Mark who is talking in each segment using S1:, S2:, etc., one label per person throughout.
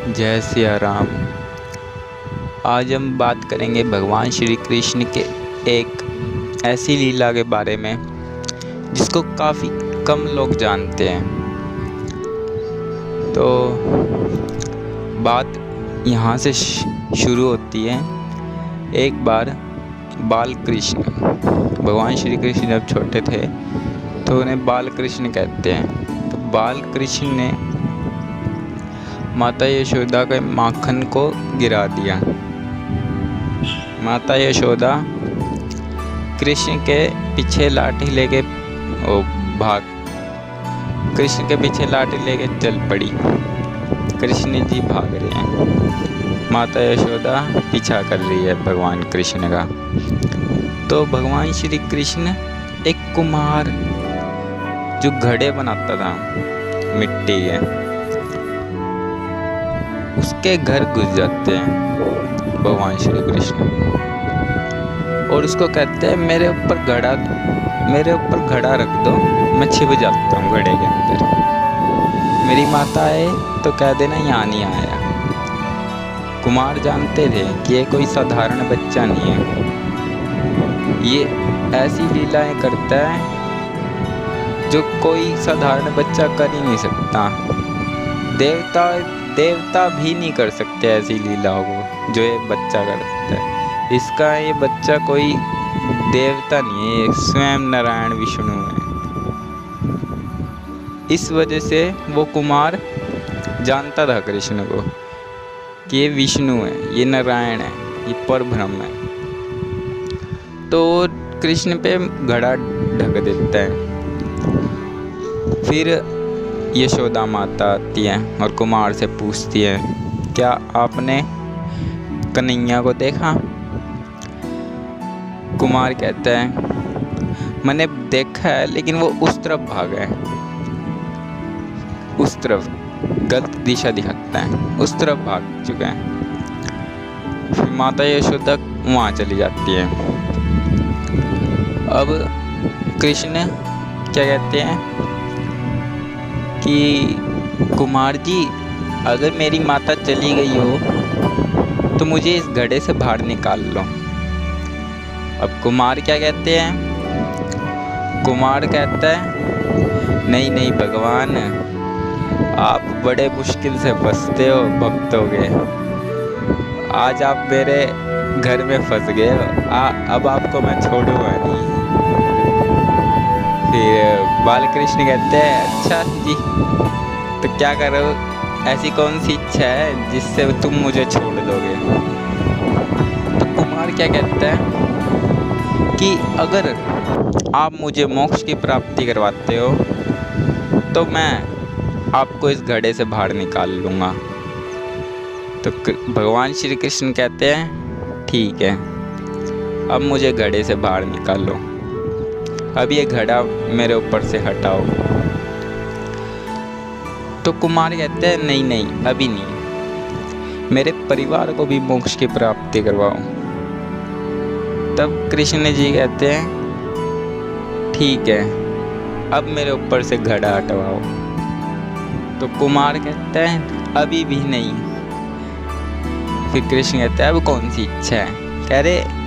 S1: जय सिया राम। आज हम बात करेंगे भगवान श्री कृष्ण के एक ऐसी लीला के बारे में जिसको काफ़ी कम लोग जानते हैं। तो बात यहाँ से शुरू होती है। एक बार बाल कृष्ण, भगवान श्री कृष्ण जब छोटे थे तो उन्हें बाल कृष्ण कहते हैं। तो बाल कृष्ण ने माता यशोदा के माखन को गिरा दिया। माता यशोदा कृष्ण के पीछे लाठी लेके कृष्ण के पीछे लाठी लेके चल पड़ी। कृष्ण जी भाग रहे हैं, माता यशोदा पीछा कर रही है भगवान कृष्ण का। तो भगवान श्री कृष्ण एक कुम्हार जो घड़े बनाता था मिट्टी के, उसके घर घुस जाते हैं भगवान श्री कृष्ण और उसको कहते हैं मेरे ऊपर घड़ा रख दो, मैं छिप जाता हूँ घड़े के अंदर। मेरी माता आए तो कह देना यहाँ नहीं आया। कुमार जानते थे कि ये कोई साधारण बच्चा नहीं है, ये ऐसी लीलाएं करता है जो कोई साधारण बच्चा कर ही नहीं सकता। देवता भी नहीं कर सकते ऐसी लीलाओं को जो ये बच्चा कर सकता है। इसका ये बच्चा कोई देवता नहीं है, ये स्वयं नारायण विष्णु है। इस वजह से वो कुमार जानता था कृष्ण को कि ये विष्णु है, ये नारायण है, ये परब्रह्म है। तो कृष्ण पे घड़ा ढक देता है। फिर यशोदा माता आती है और कुमार से पूछती है, क्या आपने कन्हैया को देखा? कुमार कहता है, मैंने देखा है लेकिन वो उस तरफ भागा है, उस तरफ गलत दिशा दिखाता है, उस तरफ भाग चुका है। फिर माता यशोदा वहाँ चली जाती है। अब कृष्ण क्या कहते हैं कि कुमार जी, अगर मेरी माता चली गई हो तो मुझे इस घड़े से बाहर निकाल लो। अब कुमार क्या कहते हैं? कुमार कहता है, नहीं नहीं भगवान, आप बड़े मुश्किल से फंसते हो भक्तों के, आज आप मेरे घर में फंस गए हो, अब आपको मैं छोड़ूंगा नहीं। फिर बाल कृष्ण कहते हैं, अच्छा जी, तो क्या करो, ऐसी कौन सी इच्छा है जिससे तुम मुझे छोड़ दोगे? तो कुमार क्या कहता है कि अगर आप मुझे मोक्ष की प्राप्ति करवाते हो तो मैं आपको इस घड़े से बाहर निकाल लूँगा। तो भगवान श्री कृष्ण कहते हैं, ठीक है, अब मुझे घड़े से बाहर निकाल लो, अब ये घड़ा मेरे ऊपर से हटाओ। तो कुमार कहते हैं, नहीं नहीं अभी नहीं, मेरे परिवार को भी मोक्ष की प्राप्ति करवाओ। तब कृष्ण जी कहते हैं, ठीक है, अब मेरे ऊपर से घड़ा हटवाओ। तो कुमार कहता है, अभी भी नहीं। फिर कृष्ण कहता है, अब कौन सी इच्छा है? कह रहे,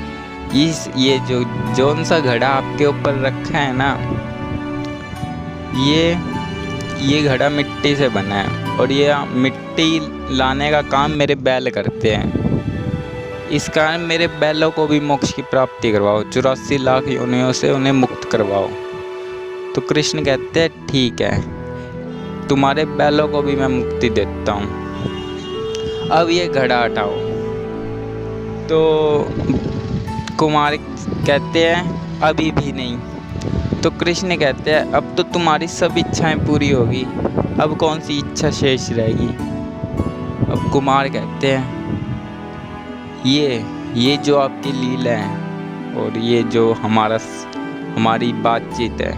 S1: ये जो जौन सा घड़ा आपके ऊपर रखा है ना, ये घड़ा मिट्टी से बना है और ये मिट्टी लाने का काम मेरे बैल करते हैं। इस कारण मेरे बैलों को भी मोक्ष की प्राप्ति करवाओ, 84 लाख योनियों से उन्हें मुक्त करवाओ। तो कृष्ण कहते हैं, ठीक है, तुम्हारे बैलों को भी मैं मुक्ति देता हूँ, अब ये घड़ा हटाओ। तो कुमार कहते हैं, अभी भी नहीं। तो कृष्ण कहते हैं, अब तो तुम्हारी सब इच्छाएं पूरी होगी, अब कौन सी इच्छा शेष रहेगी? अब कुमार कहते हैं, ये जो आपकी लीला है और ये जो हमारी बातचीत है,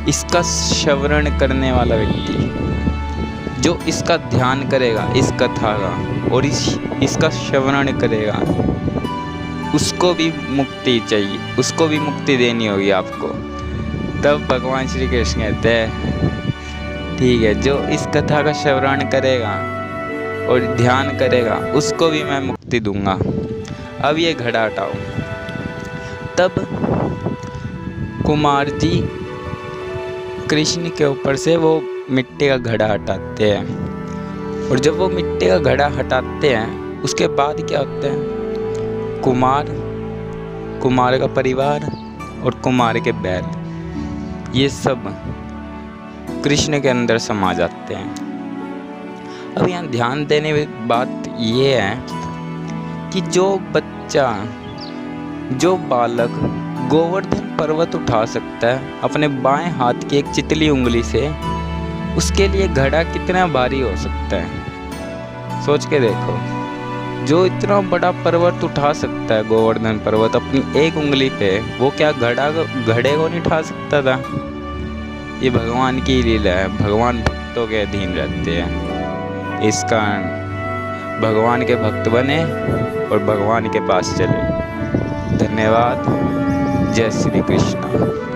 S1: इसका श्रवण करने वाला व्यक्ति जो इसका ध्यान करेगा, इस कथा का, और इसका श्रवण करेगा, उसको भी मुक्ति चाहिए, उसको भी मुक्ति देनी होगी आपको। तब भगवान श्री कृष्ण कहते हैं, ठीक है, जो इस कथा का श्रवण करेगा और ध्यान करेगा उसको भी मैं मुक्ति दूंगा। अब ये घड़ा हटाओ। तब कुमार जी कृष्ण के ऊपर से वो मिट्टी का घड़ा हटाते हैं, और जब वो मिट्टी का घड़ा हटाते हैं उसके बाद क्या होता है, कुमार का परिवार और कुमार के बैल, ये सब कृष्ण के अंदर समा जाते हैं। अब यहाँ ध्यान देने की बात ये है कि जो बच्चा, जो बालक गोवर्धन पर्वत उठा सकता है अपने बाएं हाथ की एक चितली उंगली से, उसके लिए घड़ा कितना भारी हो सकता है, सोच के देखो। जो इतना बड़ा पर्वत उठा सकता है गोवर्धन पर्वत अपनी एक उंगली पे, वो क्या घड़े को नहीं उठा सकता था? ये भगवान की लीला है, भगवान भक्तों के अधीन रहते हैं। इस कारण भगवान के भक्त बने और भगवान के पास चले। धन्यवाद। जय श्री कृष्ण।